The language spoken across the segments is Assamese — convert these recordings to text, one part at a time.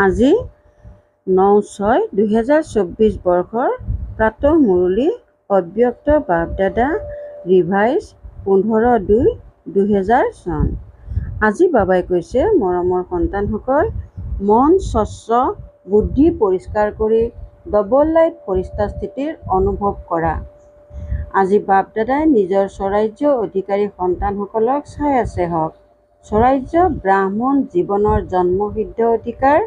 আজি ৯/৬/২০২৪ বৰ্ষৰ প্ৰাতঃ মুৰলী অব্যক্ত বাপ-দাদা ৰিভাইজ ১৫/২/২০০০ চন। আজি বাবাই কৈছে, মৰমৰ সন্তানসকল, মন স্বচ্ছ, বুদ্ধি পৰিষ্কাৰ কৰি ডবল লাইট ফৰিষ্টা স্থিতিৰ অনুভৱ কৰা। আজি বাপ-দাদাই নিজৰ স্বৰাজ্য অধিকাৰী সন্তানসকলক চাই আছে। হওক স্বৰাজ্য ব্ৰাহ্মণ জীৱনৰ জন্মসিদ্ধ অধিকাৰ।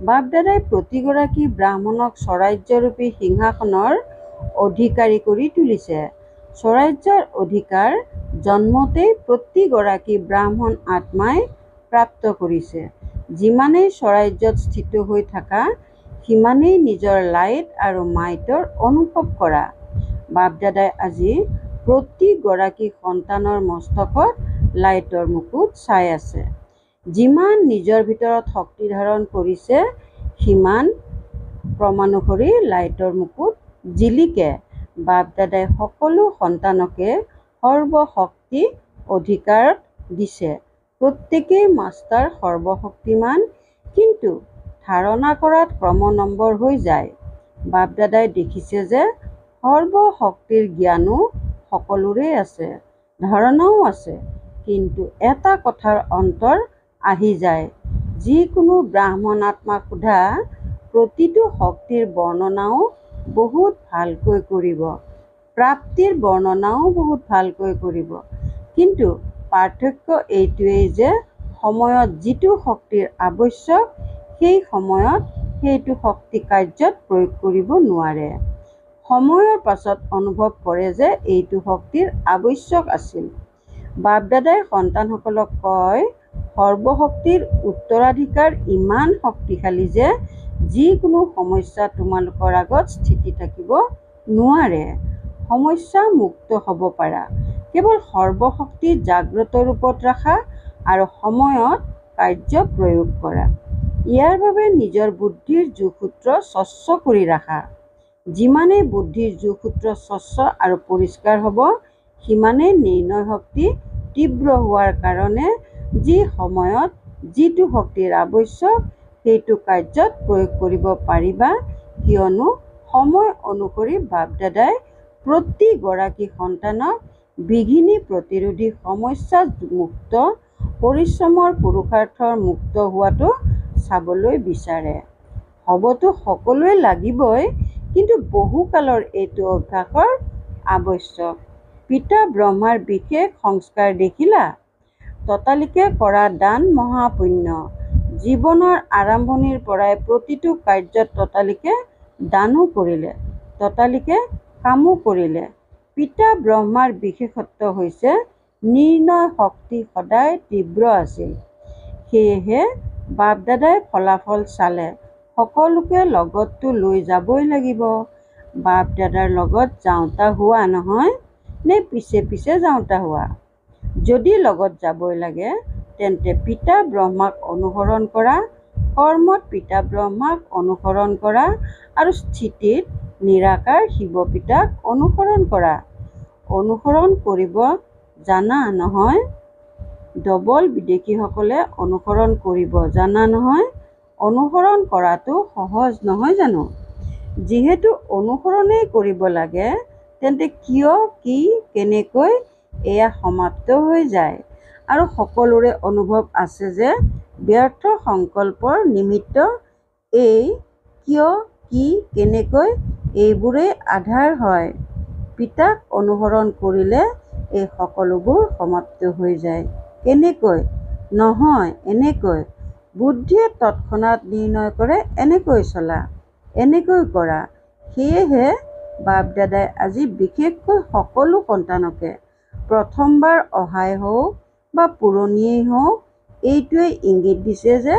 বাপ-দাদাই প্ৰতিগৰাকী ব্ৰাহ্মণক স্বৰাজ্যৰূপী সিংহাসনৰ অধিকাৰী কৰি তুলিছে। স্বৰাজ্যৰ অধিকাৰ জন্মতেই প্ৰতিগৰাকী ব্ৰাহ্মণ আত্মাই প্ৰাপ্ত কৰিছে। যিমানেই স্বৰাজ্যত স্থিত হৈ থাকা, সিমানেই নিজৰ লাইট আৰু মাইটৰ অনুভৱ কৰা। বাপ-দাদাই আজি প্ৰতিগৰাকী সন্তানৰ মস্তকত লাইটৰ মুকুট চাই আছে। যিমান নিজৰ ভিতৰত শক্তি ধাৰণ কৰিছে, সিমান ক্ৰমানুসৰি লাইটৰ মুকুট জিলিকে। বাপ-দাদাই সকলো সন্তানকে সৰ্বশক্তি অধিকাৰত দিছে। প্ৰত্যেকেই মাষ্টাৰ সৰ্বশক্তিমান, কিন্তু ধাৰণা কৰাত ক্ৰমনম্বৰ হৈ যায়। বাপ-দাদাই দেখিছে যে সৰ্বশক্তিৰ জ্ঞানো সকলোৰে আছে, ধাৰণাও আছে, কিন্তু এটা কথাৰ অন্তৰ আহি যায়। যিকোনো ব্ৰাহ্মণ আত্মাক সোধা, প্ৰতিটো শক্তিৰ বৰ্ণনাও বহুত ভালকৈ কৰিব, প্ৰাপ্তিৰ বৰ্ণনাও বহুত ভালকৈ কৰিব, কিন্তু পাৰ্থক্য এইটোৱেই যে সময়ত যিটো শক্তিৰ আৱশ্যক, সেই সময়ত সেইটো শক্তি কাৰ্যত প্ৰয়োগ কৰিব নোৱাৰে। সময়ৰ পাছত অনুভৱ কৰে যে এইটো শক্তিৰ আৱশ্যক আছিল। বাপ-দাদাই সন্তানসকলক কয়, সৰ্বশক্তিৰ উত্তৰাধিকাৰ ইমান শক্তিশালী যে যিকোনো সমস্যা তোমালোকৰ আগত স্থিতি থাকিব নোৱাৰে। সমস্যা মুক্ত হ'ব পাৰা, কেৱল সৰ্বশক্তি জাগ্ৰত ৰূপত ৰাখা আৰু সময়ত কাৰ্য প্ৰয়োগ কৰা। ইয়াৰ বাবে নিজৰ বুদ্ধিৰ যোগসূত্ৰ স্বচ্ছ কৰি ৰাখা। যিমানেই বুদ্ধিৰ যোগসূত্ৰ স্বচ্ছ আৰু পৰিষ্কাৰ হ'ব, সিমানেই নিৰ্ণয় শক্তি তীব্ৰ হোৱাৰ কাৰণে যি সময়ত যিটো শক্তিৰ আৱশ্যক, সেইটো কাৰ্যত প্ৰয়োগ কৰিব পাৰিবা। কিয়নো সময় অনুসৰি বাপ-দাদাই প্ৰতিগৰাকী সন্তানক বিঘিনি প্ৰতিৰোধী সমস্যা মুক্ত, পৰিশ্ৰমৰ পুৰুষাৰ্থৰ মুক্ত হোৱাটো চাবলৈ বিচাৰে। হ'বতো সকলোৱে লাগিবই, কিন্তু বহুকালৰ এইটো অভ্যাসৰ আৱশ্যক। পিতা ব্ৰহ্মাৰ বিশেষ সংস্কাৰ দেখিলা? ততালিকে কৰা দান মহাপুণ্য। জীৱনৰ আৰম্ভণিৰ পৰাই প্ৰতিটো কাৰ্যত ততালিকে দানো কৰিলে, ততালিকে কামো কৰিলে। পিতা ব্ৰহ্মাৰ বিশেষত্ব হৈছে নিৰ্ণয় শক্তি সদায় তীব্ৰ আছিল। সেয়েহে বাপ-দাদাই ফলাফল চালে সকলোকে লগততো লৈ যাবই লাগিব। বাপ-দাদাৰ লগত যাওঁতা হোৱা নহয়, নে পিছে পিছে যাওঁতা হোৱা? যদি লগত যাবই লাগে, তেন্তে পিতা ব্ৰহ্মাক অনুসৰণ কৰা, কৰ্মত পিতা ব্ৰহ্মাক অনুসৰণ কৰা আৰু স্থিতিত নিৰাকাৰ শিৱ পিতাক অনুসৰণ কৰা। অনুসৰণ কৰিব জানা নহয়? ডবল বিদেশীসকলে অনুসৰণ কৰিব জানা নহয়? অনুসৰণ কৰাটো সহজ নহয় জানো? যিহেতু অনুসৰণেই কৰিব লাগে, তেন্তে কিয়, কি, কেনেকৈ এয়া সমাপ্ত হৈ যায়। আৰু সকলোৰে অনুভৱ আছে যে ব্যৰ্থ সংকল্পৰ নিমিত্ত এই কিয়, কি, কেনেকৈ এইবোৰেই আধাৰ হয়। পিতাক অনুসৰণ কৰিলে এই সকলোবোৰ সমাপ্ত হৈ যায়। কেনেকৈ? নহয়, এনেকৈ। বুদ্ধিয়ে তৎক্ষণাৎ নিৰ্ণয় কৰে, এনেকৈ চলা, এনেকৈ কৰা। সেয়েহে বাপ-দাদাই আজি বিশেষকৈ সকলো সন্তানকে প্ৰথমবাৰ অহাই হওক বা পুৰণিয়েই হওক, এইটোৱেই ইংগিত দিছে যে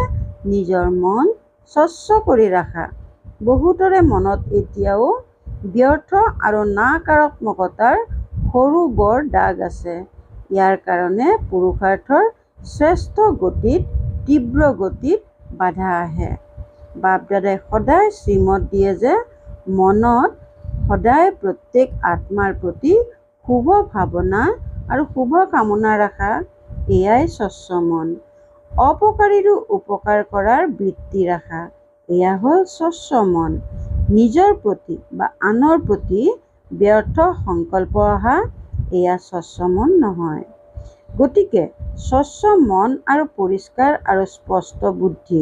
নিজৰ মন স্বচ্ছ কৰি ৰাখা। বহুতৰে মনত এতিয়াও ব্যৰ্থ আৰু নাকাৰাত্মকতাৰ সৰু বৰ দাগ আছে। ইয়াৰ কাৰণে পুৰুষাৰ্থৰ শ্ৰেষ্ঠ গতিত, তীব্ৰ গতিত বাধা আহে। বাপ-দাদাই সদায় শ্ৰীমত দিয়ে যে মনত সদায় প্ৰত্যেক আত্মাৰ প্ৰতি শুভ ভাৱনা আৰু শুভ কামনা ৰাখা। এয়াই স্বচ্ছ মন। অপকাৰীৰো উপকাৰ কৰাৰ বৃত্তি ৰাখা, এয়া হ'ল স্বচ্ছ মন। নিজৰ প্ৰতি বা আনৰ প্ৰতি ব্যৰ্থ সংকল্প অহা, এয়া স্বচ্ছ মন নহয়। গতিকে স্বচ্ছ মন আৰু পৰিষ্কাৰ আৰু স্পষ্ট বুদ্ধি।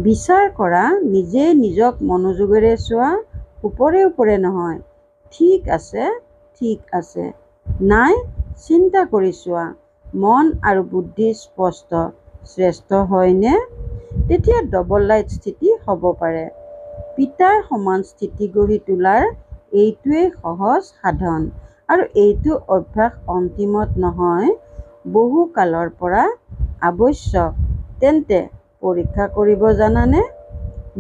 বিচাৰ কৰা, নিজেই নিজক মনোযোগেৰে চোৱা, ওপৰে ওপৰে নহয়। ঠিক আছে, ঠিক আছে, নাই, চিন্তা কৰি চোৱা, মন আৰু বুদ্ধি স্পষ্ট, শ্ৰেষ্ঠ হয়নে? তেতিয়া ডবল লাইট স্থিতি হ'ব পাৰে। পিতাৰ সমান স্থিতি গঢ়ি তোলাৰ এইটোৱেই সহজ সাধন, আৰু এইটো অভ্যাস অন্তিমত নহয়, বহু কালৰ পৰা আৱশ্যক। তেন্তে পৰীক্ষা কৰিব জানানে?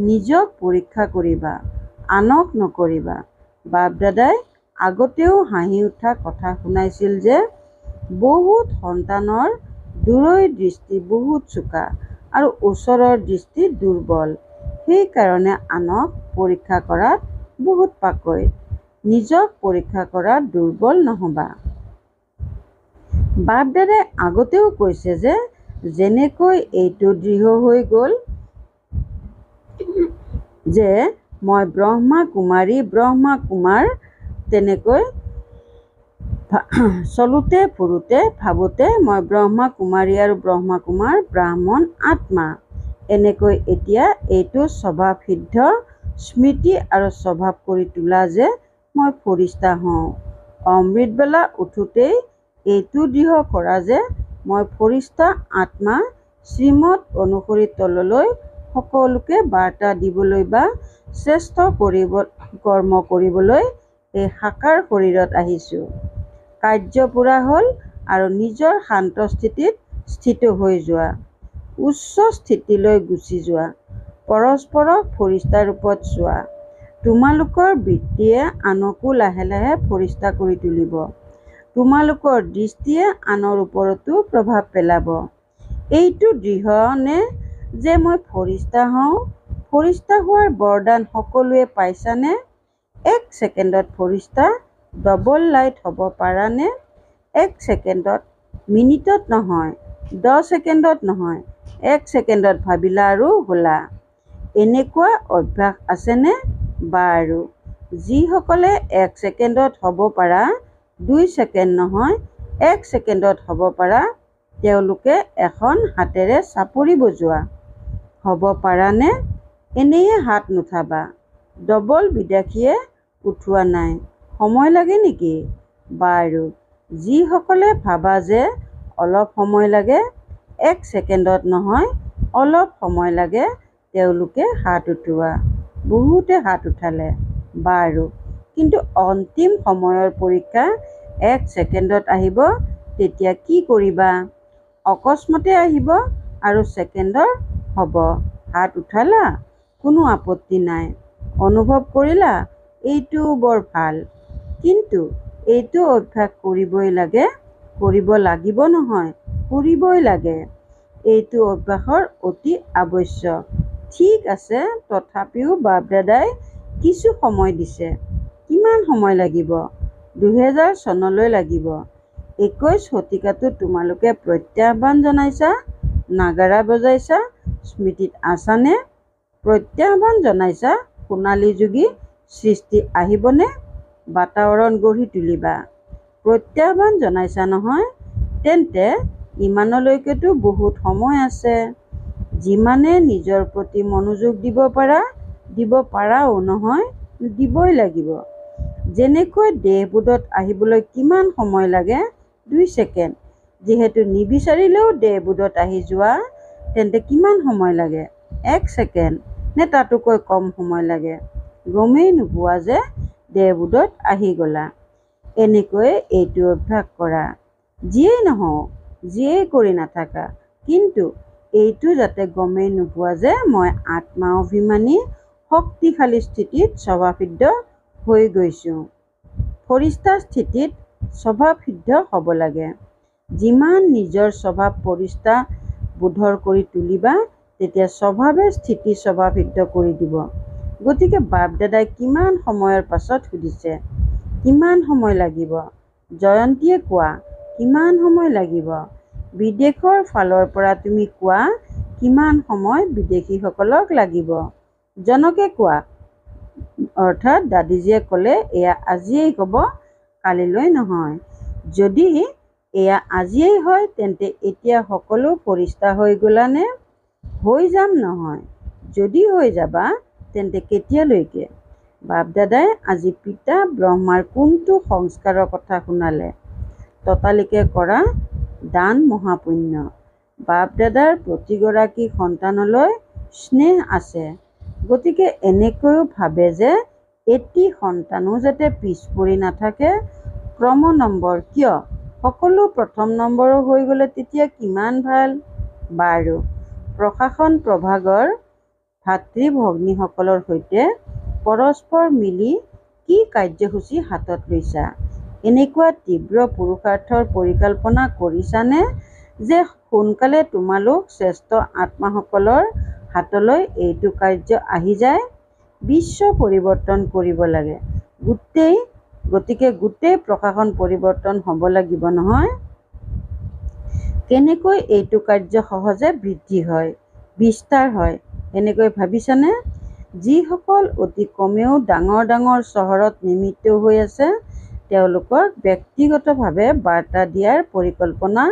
নিজক পৰীক্ষা কৰিবা, আনক নকৰিবা। বাপ দাদাই আগতেও হাঁহি উঠা কথা শুনাইছিল যে বহুত সন্তানৰ দূৰৈৰ দৃষ্টি বহুত চোকা আৰু ওচৰৰ দৃষ্টি দুৰ্বল। সেইকাৰণে আনক পৰীক্ষা কৰাত বহুত পাকৈত। নিজক পৰীক্ষা কৰাত দুৰ্বল নহবা। বাপ দাদাই আগতেও কৈছে যে যেনেকৈ এইটো দৃঢ় হৈ গ'ল যে মই ব্ৰহ্মা কুমাৰী ব্ৰহ্মা কুমাৰ, তেনেকৈ চলোতে ফুৰোতে ভাবোতে মই ব্ৰহ্মা কুমাৰী আৰু ব্ৰহ্মা কুমাৰ ব্ৰাহ্মণ আত্মা। এনেকৈ এতিয়া এইটো স্বভাৱসিদ্ধ স্মৃতি আৰু স্বভাৱ কৰি তোলা যে মই ফৰিষ্টা হওঁ। অমৃতবেলা উঠোতেই এইটো দৃঢ় কৰা যে মই ফৰিষ্টা আত্মা, শ্ৰীমত অনুসৰি তললৈ সকলোকে বাৰ্তা দিবলৈ বা শ্ৰেষ্ঠ কৰ্ম কৰিবলৈ এই সাকাৰ শৰীৰত আহিছোঁ। কাৰ্য পূৰা হ'ল আৰু নিজৰ শান্ত স্থিতিত স্থিত হৈ যোৱা, উচ্চ স্থিতিলৈ গুচি যোৱা, পৰস্পৰক ফৰিষ্টা ৰূপত চোৱা। তোমালোকৰ বৃত্তিয়ে আনকো লাহে লাহে ফৰিষ্টা কৰি তুলিব। তোমালোকৰ দৃষ্টিয়ে আনৰ ওপৰতো প্ৰভাৱ পেলাব। এইটো দৃঢ় নে যে মই ফৰিষ্টা হওঁ? ফৰিষ্টা হোৱাৰ বৰদান সকলোৱে পাইছানে? এক ছেকেণ্ডত ফৰিষ্টা, ডবল লাইট হ'ব পাৰানে? এক ছেকেণ্ডত, মিনিটত নহয়, 10 ছেকেণ্ডত নহয়, 1 ছেকেণ্ডত ভাবিলা আৰু হ'লা। এনেকুৱা অভ্যাস আছেনে? বাৰু, যিসকলে 1 ছেকেণ্ডত হ'ব পাৰা, 2 ছেকেণ্ড নহয়, 1 ছেকেণ্ডত হ'ব পাৰা, তেওঁলোকে এখন হাতেৰে চাপৰি বজোৱা। হ'ব পাৰানে? এনেয়ে হাত নুঠাবা। ডবল বিদাশীয়ে উঠোৱা নাই, সময় লাগে নেকি? বাৰু, যিসকলে ভাবা যে অলপ সময় লাগে, 1 ছেকেণ্ডত নহয়, অলপ সময় লাগে, তেওঁলোকে হাত উঠোৱা। বহুতে হাত উঠালে। বাৰু, কিন্তু অন্তিম সময়ৰ পৰীক্ষা 1 ছেকেণ্ডত আহিব, তেতিয়া কি কৰিবা? অকস্মাতে আহিব আৰু ছেকেণ্ডৰ হ'ব। হাত উঠালা, কোনো আপত্তি নাই। অনুভৱ কৰিলা, এইটোও বৰ ভাল। কিন্তু এইটো অভ্যাস কৰিবই লাগে, কৰিব লাগিব নহয়, কৰিবই লাগে। এইটো অভ্যাসৰ অতি আৱশ্যক। ঠিক আছে, তথাপিও বাপ দাদাই কিছু সময় দিছে। কিমান সময় লাগিব? 2000 চনলৈ লাগিব। 21 শতিকাতো তোমালোকে প্ৰত্যাহ্বান জনাইছা, নাগাৰা বজাইছা, স্মৃতিত আছানে? প্ৰত্যাহ্বান জনাইছা, সোণালী যুগী সৃষ্টি আহিবনে? বাতাৱৰণ গঢ়ি তুলিবা। প্ৰত্যাহ্বান জনাইছা নহয়? তেন্তে ইমানলৈকেতো বহুত সময় আছে। যিমানে নিজৰ প্ৰতি মনোযোগ দিব পাৰাও নহয়, দিবই লাগিব। যেনেকৈ দেহবোধত আহিবলৈ কিমান সময় লাগে? 2 ছেকেণ্ড। যিহেতু নিবিচাৰিলেও দেহবোধত আহি যোৱা, তেন্তে কিমান সময় লাগে? 1 ছেকেণ্ড নে তাতোকৈ কম সময় লাগে? গমেই নোপোৱা যে দেহবোধত আহি গ'লা। এনেকৈয়ে এইটো অভ্যাস কৰা। যিয়েই নহওক, যিয়েই কৰি নাথাকা, কিন্তু এইটো যাতে গমেই নোপোৱা যে মই আত্মা অভিমানী শক্তিশালী স্থিতিত স্বভাৱসিদ্ধ হৈ গৈছোঁ। ফৰিষ্টা স্থিতিত স্বভাৱসিদ্ধ হ'ব লাগে। যিমান নিজৰ স্বভাৱ ফৰিষ্টা বোধৰ কৰি তুলিবা, তেতিয়া স্বভাৱে স্থিতি স্বভাৱসিদ্ধ কৰি দিব। গতিকে বাপ দাদাই কিমান সময়ৰ পাছত সুধিছে, কিমান সময় লাগিব? জয়ন্তীয়ে কোৱা, কিমান সময় লাগিব? বিদেশৰ ফালৰ পৰা তুমি কোৱা কিমান সময় বিদেশীসকলক লাগিব? জনকে কোৱা। অৰ্থাৎ দাদীজীয়ে ক'লে, এয়া আজিয়েই হ'ব, কালিলৈ নহয়। যদি এয়া আজিয়েই হয় তেন্তে এতিয়া সকলো পৰিষ্কাৰ হৈ গ'লানে? হৈ যাম নহয়। যদি হৈ যাবা তেন্তে কেতিয়ালৈকে? বাপ দাদাই আজি পিতা ব্ৰহ্মাৰ কোনটো সংস্কাৰৰ কথা শুনালে? ততালিকে কৰা দান মহাপুণ্য। বাপ দাদাৰ প্ৰতিগৰাকী সন্তানলৈ স্নেহ আছে, গতিকে এনেকৈও ভাবে যে এটি সন্তানো যাতে পিছ পৰি নাথাকে। ক্ৰম নম্বৰ কিয়? সকলো প্ৰথম নম্বৰৰ হৈ গ'লে তেতিয়া কিমান ভাল। বাৰু, প্ৰশাসন প্ৰভাগৰ ভাতৃ ভগ্নীসকলৰ সৈতে পৰস্পৰ মিলি কি কাৰ্যসূচী হাতত লৈছা? এনেকুৱা তীব্ৰ পুৰুষাৰ্থৰ পৰিকল্পনা কৰিছানে যে সোনকালে তোমালোক শ্ৰেষ্ঠ আত্মাসকলৰ হাতলৈ এইটো কাৰ্য আহি যায়? বিশ্ব পৰিৱৰ্তন কৰিব লাগে, গতিকে গোটেই প্ৰশাসন পৰিৱৰ্তন হ'ব লাগিব নহয়। কেনেকৈ এইটো কাৰ্য সহজে বৃদ্ধি হয়, বিস্তাৰ হয়, এনেকৈ ভাবিছানে? যিসকল অতি কমেও ডাঙৰ ডাঙৰ চহৰত নিমিত্ত হৈ আছে তেওঁলোকক ব্যক্তিগতভাৱে বাৰ্তা দিয়াৰ পৰিকল্পনা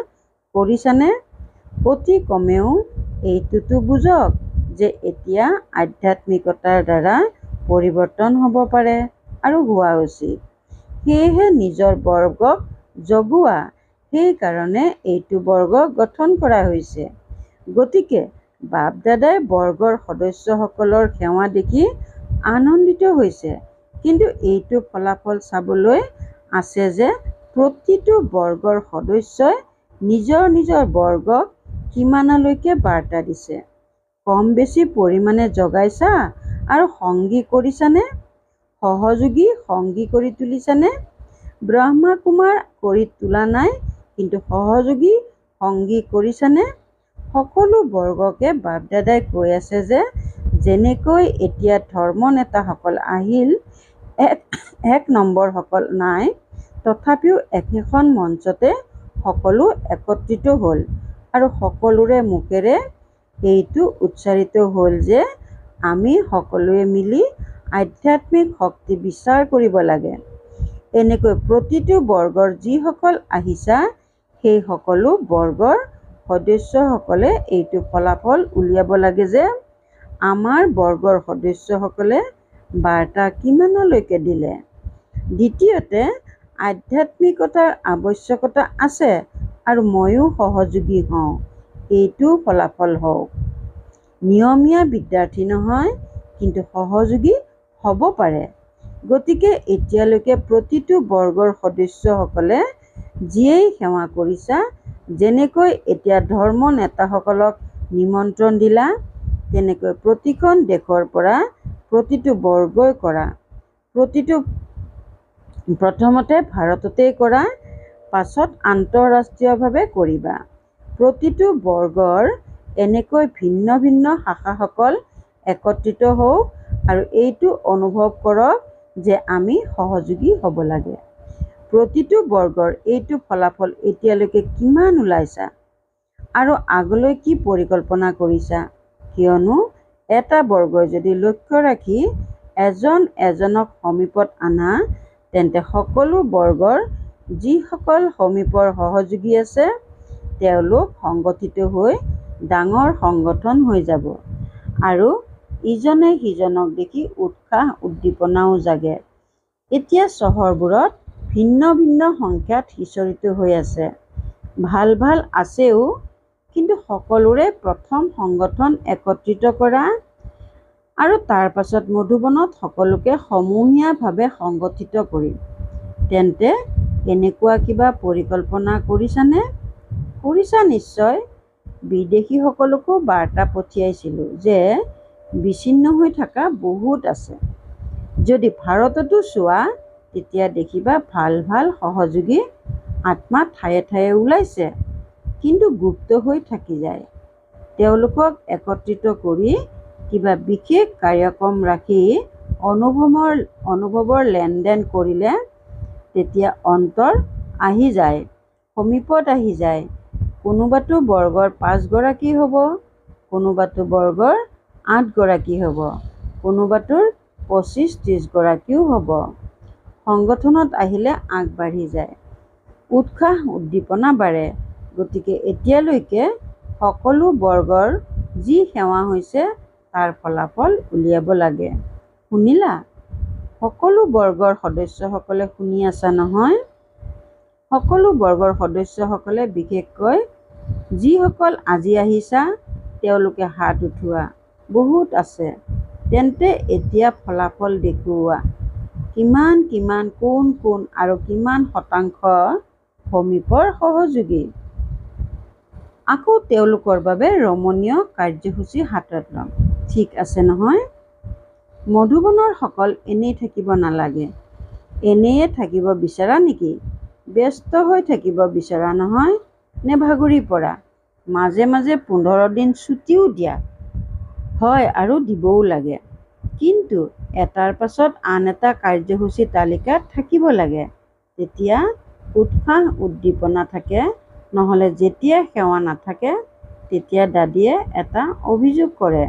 কৰিছানে? অতি কমেও এইটোতো বুজক যে এতিয়া আধ্যাত্মিকতাৰ দ্বাৰা পৰিৱৰ্তন হ'ব পাৰে আৰু হোৱা উচিত। সেয়েহে নিজৰ বৰ্গক জগোৱা। সেইকাৰণে এইটো বৰ্গ গঠন কৰা হৈছে। গতিকে বাপ দাদাই বৰ্গৰ সদস্যসকলৰ সেৱা দেখি আনন্দিত হৈছে। কিন্তু এইটো ফলাফল চাবলৈ আছে যে প্ৰতিটো বৰ্গৰ সদস্যই নিজৰ নিজৰ বৰ্গক কিমানলৈকে বাৰ্তা দিছে, কম বেছি পৰিমাণে জগাইছা আৰু সংগী কৰিছানে? সহযোগী সংগী কৰি তুলিছানে? ব্ৰহ্মা কুমাৰ কৰি তোলা নাই, কিন্তু সহযোগী সংগী কৰিছানে? সকলো বৰ্গকে বাপ দাদাই কৈ আছে যে যেনেকৈ এতিয়া ধৰ্ম নেতাসকল আহিল, এক নম্বৰসকল নাই, তথাপিও একেখন মঞ্চতে সকলো একত্ৰিত হ'ল আৰু সকলোৰে মুখেৰে এইটো উচ্চাৰিত হ'ল যে আমি সকলোৱে মিলি আধ্যাত্মিক শক্তি বিচাৰ কৰিব লাগে। এনেকৈ প্ৰতিটো বৰ্গৰ যিসকল আহিছা সেই সকলো বৰ্গৰ সদস্যসকলে এইটো ফলাফল উলিয়াব লাগে যে আমাৰ বৰ্গৰ সদস্যসকলে বাৰ্তা কিমানলৈকে দিলে। দ্বিতীয়তে, আধ্যাত্মিকতাৰ আৱশ্যকতা আছে আৰু ময়ো সহযোগী হওঁ, এইটো ফলাফল হওক। নিয়মীয়া বিদ্যাৰ্থী নহয়, কিন্তু সহযোগী হ'ব পাৰে। গতিকে এতিয়ালৈকে প্ৰতিটো বৰ্গৰ সদস্যসকলে যিয়েই সেৱা কৰিছা, যেনেকৈ এতিয়া ধৰ্ম নেতাসকলক নিমন্ত্ৰণ দিলা, তেনেকৈ প্ৰতিখন দেশৰ পৰা প্ৰতিটো বৰ্গই কৰা। প্ৰথমতে ভাৰততেই কৰা, পাছত আন্তঃৰাষ্ট্ৰীয়ভাৱে কৰিবা। প্ৰতিটো বৰ্গৰ এনেকৈ ভিন্ন ভিন্ন শাখাসকল একত্ৰিত হওক আৰু এইটো অনুভৱ কৰক যে আমি সহযোগী হ'ব লাগে। প্ৰতিটো বৰ্গৰ এইটো ফলাফল এতিয়ালৈকে কিমান ওলাইছা আৰু আগলৈ কি পৰিকল্পনা কৰিছা? কিয়নো এটা বৰ্গই যদি লক্ষ্য ৰাখি এজন এজনক সমীপত আনা, তেন্তে সকলো বৰ্গৰ যিসকল সমীপৰ সহযোগী আছে তেওঁলোক সংগঠিত হৈ ডাঙৰ সংগঠন হৈ যাব আৰু ইজনে সিজনক দেখি উৎসাহ উদ্দীপনাও জাগে। এতিয়া চহৰবোৰত ভিন্ন ভিন্ন সংখ্যাত সিঁচৰিত হৈ আছে, ভাল ভাল আছেও, কিন্তু সকলোৰে প্ৰথম সংগঠন একত্ৰিত কৰা আৰু তাৰ পাছত মধুবনত সকলোকে সমূহীয়াভাৱে সংগঠিত কৰিম। তেন্তে এনেকুৱা কিবা পৰিকল্পনা কৰিছানে? কৰিছা নিশ্চয়। বিদেশীসকলকো বাৰ্তা পঠিয়াইছিলোঁ যে বিচ্ছিন্ন হৈ থকা বহুত আছে। যদি ভাৰততো চোৱা তেতিয়া দেখিবা ভাল ভাল সহযোগী আত্মা ঠায়ে ঠায়ে ওলাইছে, কিন্তু গুপ্ত হৈ থাকি যায়। তেওঁলোকক একত্ৰিত কৰি কিবা বিশেষ কাৰ্যক্ৰম ৰাখি অনুভৱৰ লেনদেন কৰিলে তেতিয়া অন্তৰ আহি যায়, সমীপত আহি যায়। কোনোবাটো বৰ্গৰ 5 গৰাকী হ'ব, কোনোবাটো বৰ্গৰ 8 গৰাকী হ'ব, কোনোবাটোৰ 25-30 গৰাকীও হ'ব। সংগঠনত আহিলে আগবাঢ়ি যায়, উৎসাহ উদ্দীপনা বাঢ়ে। গতিকে এতিয়ালৈকে সকলো বৰ্গৰ যি সেৱা হৈছে তাৰ ফলাফল উলিয়াব লাগে। শুনিলা? সকলো বৰ্গৰ সদস্যসকলে শুনি আছা নহয়? সকলো বৰ্গৰ সদস্যসকলে, বিশেষকৈ যিসকল আজি আহিছা তেওঁলোকে হাত উঠোৱা। বহুত আছে। তেন্তে এতিয়া ফলাফল দেখুওৱা। কিমান কিমান কোন কোন আৰু কিমান শতাংশ সমীপৰ সহযোগী। আকৌ তেওঁলোকৰ বাবে ৰমণীয় কাৰ্যসূচী হাতত ল'ম। ঠিক আছে নহয়? মধুবনৰ সকল এনেই থাকিব নালাগে। এনেয়ে থাকিব বিচৰা নেকি? ব্যস্ত হৈ থাকিব বিচৰা নহয় নে ভাগৰি পৰা? মাজে মাজে 15 দিন ছুটিও দিয়া হয় আৰু দিবও লাগে। কিন্তু এটাৰ পাছত আন এটা কাৰ্যসূচী তালিকাত থাকিব লাগে। তেতিয়া উৎসাহ উদ্দীপনা থাকে। নহ'লে যেতিয়া সেৱা নাথাকে তেতিয়া দাদীয়ে এটা অভিযোগ কৰে।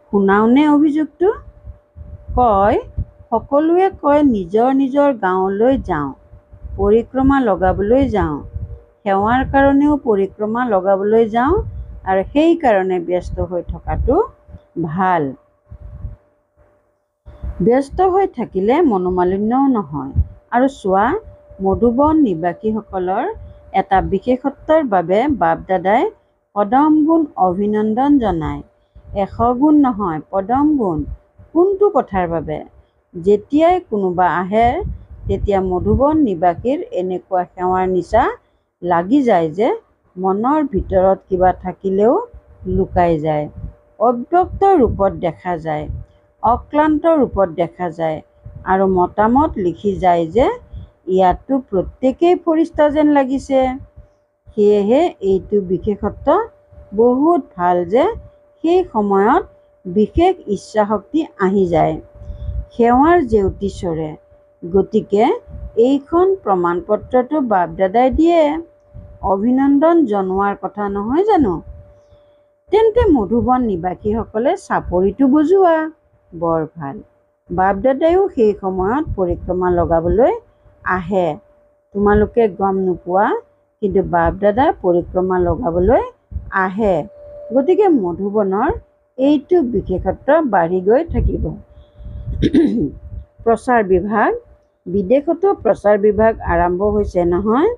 শুনাওনে অভিযোগটো? কয়, সকলোৱে কয় নিজৰ নিজৰ গাঁৱলৈ যাওঁ, পৰিক্ৰমা লগাবলৈ যাওঁ। সেৱাৰ কাৰণেও পৰিক্ৰমা লগাবলৈ যাওঁ আৰু সেইকাৰণে ব্যস্ত হৈ থকাটো ভাল। ব্যস্ত হৈ থাকিলে মনোমালিন্যও নহয়। আৰু চোৱা, মধুবন নিবাসীসকলৰ এটা বিশেষত্বৰ বাবে বাপ দাদাই পদম গুণ অভিনন্দন জনায়। 100 গুণ নহয়, পদম গুণ। কোনটো কথাৰ বাবে? যেতিয়াই কোনোবা আহে তেতিয়া মধুবন নিবাসীৰ এনেকুৱা সেৱাৰ নিচা লাগি যায় যে মনৰ ভিতৰত কিবা থাকিলেও লুকাই যায়, অব্যক্ত ৰূপত দেখা যায়, অক্লান্ত ৰূপত দেখা যায় আৰু মতামত লিখি যায় যে ইয়াততো প্ৰত্যেকেই ফৰিস্তা যেন লাগিছে। সেয়েহে এইটো বিশেষত্ব বহুত ভাল যে সেই সময়ত বিশেষ ইচ্ছাশক্তি আহি যায়, সেৱাৰ জেউতি চৰে। গতিকে এইখন প্ৰমাণপত্ৰটো বাপ দাদাই দিয়ে। অভিনন্দন জনোৱাৰ কথা নহয় জানো? তেন্তে মধুবন নিবাসীসকলে চাপৰিটো বজোৱা। বৰ ভাল। বাপ দাদাইও সেই সময়ত পৰিক্ৰমা লগাবলৈ আহে। তোমালোকে গম নোপোৱা, কিন্তু বাপ দাদা পৰিক্ৰমা লগাবলৈ আহে। গতিকে মধুবনৰ এইটো বিশেষত্ব বাঢ়ি গৈ থাকিব। প্ৰচাৰ বিভাগ। বিদেশতো প্ৰচাৰ বিভাগ আৰম্ভ হৈছে নহয়।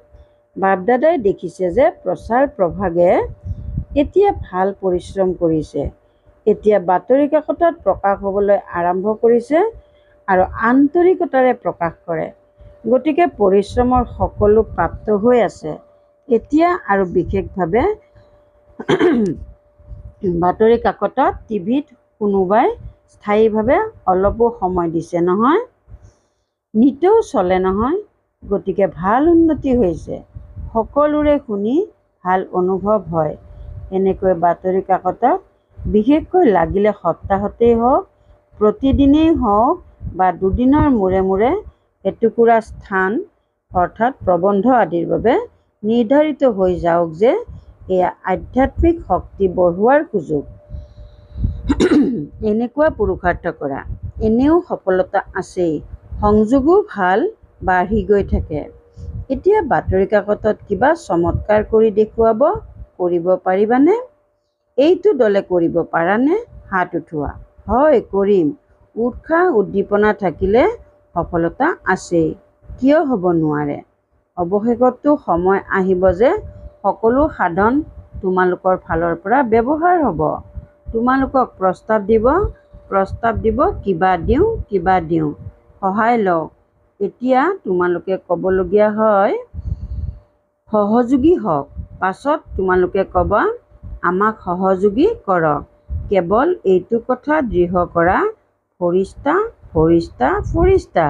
বাপ দাদাই দেখিছে যে প্ৰচাৰ প্ৰভাগে এতিয়া ভাল পৰিশ্ৰম কৰিছে। এতিয়া বাতৰি কাকতত প্ৰকাশ হ'বলৈ আৰম্ভ কৰিছে আৰু আন্তৰিকতাৰে প্ৰকাশ কৰে। গতিকে পৰিশ্ৰমৰ সকলো প্ৰাপ্ত হৈ আছে। এতিয়া আৰু বিশেষভাৱে বাতৰি কাকতত, টিভিত কোনোবাই স্থায়ীভাৱে অলপো সময় দিছে নহয়। নিতৌ চলে নহয়। গতিকে ভাল উন্নতি হৈছে। সকলোৰে শুনি ভাল অনুভৱ হয়। এনেকৈ বাতৰি কাকতত, বিশেষকৈ লাগিলে সপ্তাহতেই হওক, প্ৰতিদিনেই হওক বা দুদিনৰ মূৰে মূৰে এটুকুৰা স্থান অৰ্থাৎ প্ৰবন্ধ আদিৰ বাবে নিৰ্ধাৰিত হৈ যাওক যে এয়া আধ্যাত্মিক শক্তি বঢ়োৱাৰ সুযোগ। এনেকুৱা পুৰুষাৰ্থ কৰা। এনেও সফলতা আছেই, সংযোগো ভাল, বাঢ়ি গৈ থাকে। এতিয়া বাতৰি কাকতত কিবা চমৎকাৰ কৰি দেখুৱাব কৰিব পাৰিবানে? এইটো দলে কৰিব পাৰানে? হাত উঠোৱা। হয়, কৰিম। উৎসাহ উদ্দীপনা থাকিলে সফলতা আছেই। কিয় হ'ব নোৱাৰে? অৱশেষততো সময় আহিব যে সকলো সাধন তোমালোকৰ ফালৰ পৰা ব্যৱহাৰ হ'ব। তোমালোকক প্ৰস্তাৱ দিব, কিবা দিওঁ, সহায় লওক। এতিয়া তোমালোকে ক'বলগীয়া হয় সহযোগী হওক। পাছত তোমালোকে ক'বা আমাক সহযোগী কৰক। কেৱল এইটো কথা দৃঢ় কৰা, ফৰিস্তা, ফৰিস্তা, ফৰিস্তা।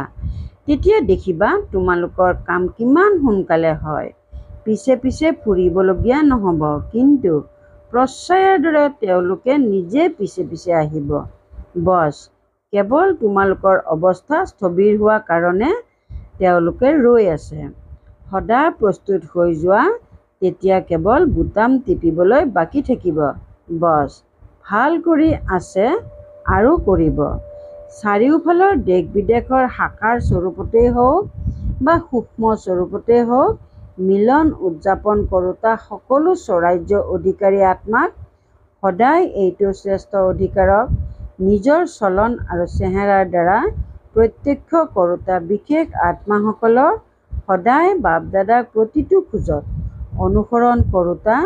তেতিয়া দেখিবা তোমালোকৰ কাম কিমান সোনকালে হয়। পিছে পিছে ফুৰিবলগীয়া নহ'ব, কিন্তু প্ৰশ্ৰয়ৰ দৰে তেওঁলোকে নিজে পিছে পিছে আহিব। বছ, কেৱল তোমালোকৰ অৱস্থা স্থবিৰ হোৱা কাৰণে তেওঁলোকে ৰৈ আছে। সদা প্ৰস্তুত হৈ যোৱা, তেতিয়া কেৱল বুটাম টিপিবলৈ বাকী থাকিব। বছ, ভাল কৰি আছে আৰু কৰিব। চাৰিওফালৰ দেশ বিদেশৰ সাকাৰ স্বৰূপতেই হওক বা সূক্ষ্ম স্বৰূপতেই হওক, মিলন উদযাপন কৰোঁতা সকলো স্বৰাজ্য অধিকাৰী আত্মাক সদায় এইটো শ্ৰেষ্ঠ অধিকাৰক নিজৰ চলন আৰু চেহেৰাৰ দ্বাৰা প্ৰত্যক্ষ কৰোঁতা বিশেষ আত্মাসকলক সদায় বাপ-দাদাক প্ৰতিটো খোজত অনুসৰণ কৰোঁতা,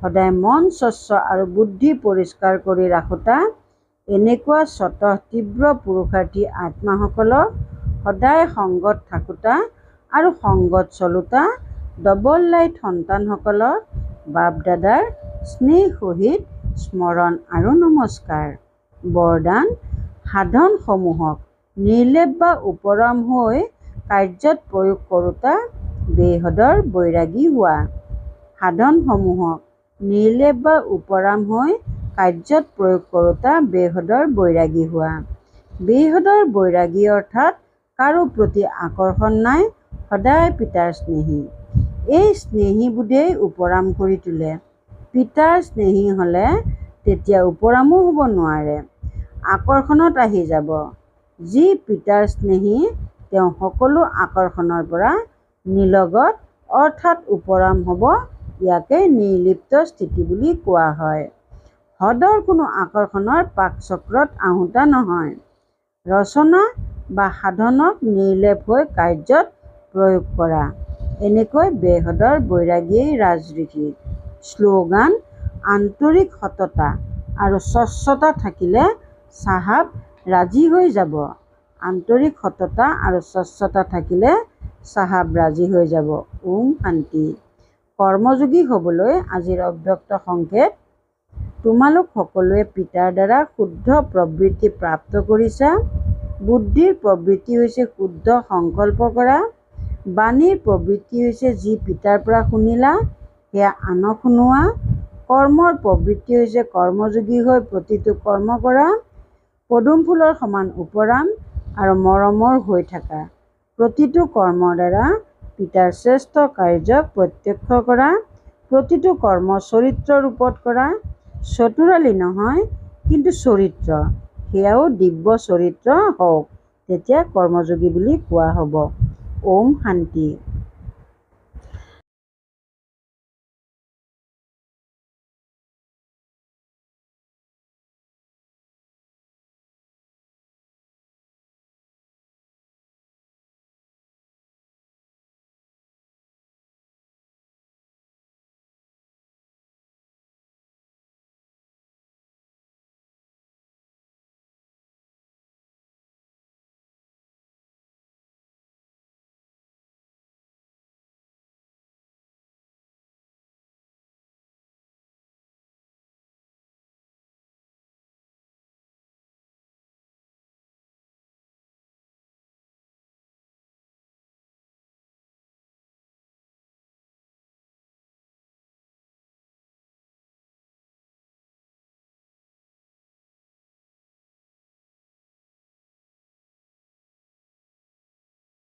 সদায় মন স্বচ্ছ আৰু বুদ্ধি পৰিষ্কাৰ কৰি ৰাখোঁতা এনেকুৱা স্বতঃ তীব্ৰ পুৰুষাৰ্থী আত্মাসকলক সদায় সংগত থাকোঁতা আৰু সংগত চলোঁতা ডবল লাইট সন্তানসকলক বাপ-দাদাৰ স্নেহ সহিত স্মৰণ আৰু নমস্কাৰ। বৰদান: সাধনসমূহক নিৰ্লেপ বা উপৰম হৈ কাৰ্যত প্ৰয়োগ কৰোঁতা বেহদৰ বৈৰাগী হোৱা। সাধনসমূহক নিৰ্লেপ বা উপৰাম হৈ কাৰ্যত প্ৰয়োগ কৰোঁতা বেহদৰ বৈৰাগী হোৱা। বেহদৰ বৈৰাগী অৰ্থাৎ কাৰো প্ৰতি আকৰ্ষণ নাই, সদায় পিতাৰ স্নেহী। এই স্নেহীবোধেই উপৰাম কৰি তোলে। পিতাৰ স্নেহী হ'লে তেতিয়া উপৰামো হ'ব নোৱাৰে, আকৰ্ষণত আহি যাব। যি পিতাৰ স্নেহী তেওঁ সকলো আকৰ্ষণৰ পৰা নিলগত অৰ্থাৎ উপৰাম হ'ব। ইয়াকে নিৰ্লিপ্ত স্থিতি বুলি কোৱা হয়। হ্ৰদৰ কোনো আকৰ্ষণৰ পাকচক্ৰত আহুতা নহয়। ৰচনা বা সাধনক নিৰ্লেপ হৈ কাৰ্যত প্ৰয়োগ কৰা, এনেকৈ বেহদৰ বৈৰাগীয়েই ৰাজঋষি। শ্লোগান: আন্তৰিক সততা আৰু স্বচ্ছতা থাকিলে চাহাব ৰাজি হৈ যাব। আন্তৰিক সততা আৰু স্বচ্ছতা থাকিলে চাহাব ৰাজি হৈ যাব। ওম শান্তি। কৰ্মযোগী হ'বলৈ আজিৰ অব্যক্ত সংকেত: তোমালোক সকলোৱে পিতাৰ দ্বাৰা শুদ্ধ প্ৰবৃত্তি প্ৰাপ্ত কৰিছা। বুদ্ধিৰ প্ৰবৃত্তি হৈছে শুদ্ধ সংকল্প কৰা। বাণীৰ প্ৰবৃত্তি হৈছে যি পিতাৰ পৰা শুনিলা সেয়া আনক শুনোৱা। কৰ্মৰ প্ৰবৃত্তি হৈছে কৰ্মযোগী হৈ প্ৰতিটো কৰ্ম কৰা। পদুম ফুলৰ সমান উপৰাম আৰু মৰমৰ হৈ থাকা। প্ৰতিটো কৰ্মৰ দ্বাৰা পিতাৰ শ্ৰেষ্ঠ কাৰ্যক প্ৰত্যক্ষ কৰা। প্ৰতিটো কৰ্ম চৰিত্ৰ ৰূপত কৰা। চতুৰালি নহয়, কিন্তু চৰিত্ৰ, সেয়াও দিব্য চৰিত্ৰ হওক, তেতিয়া কৰ্মযোগী বুলি কোৱা হ'ব। ওম শান্তি।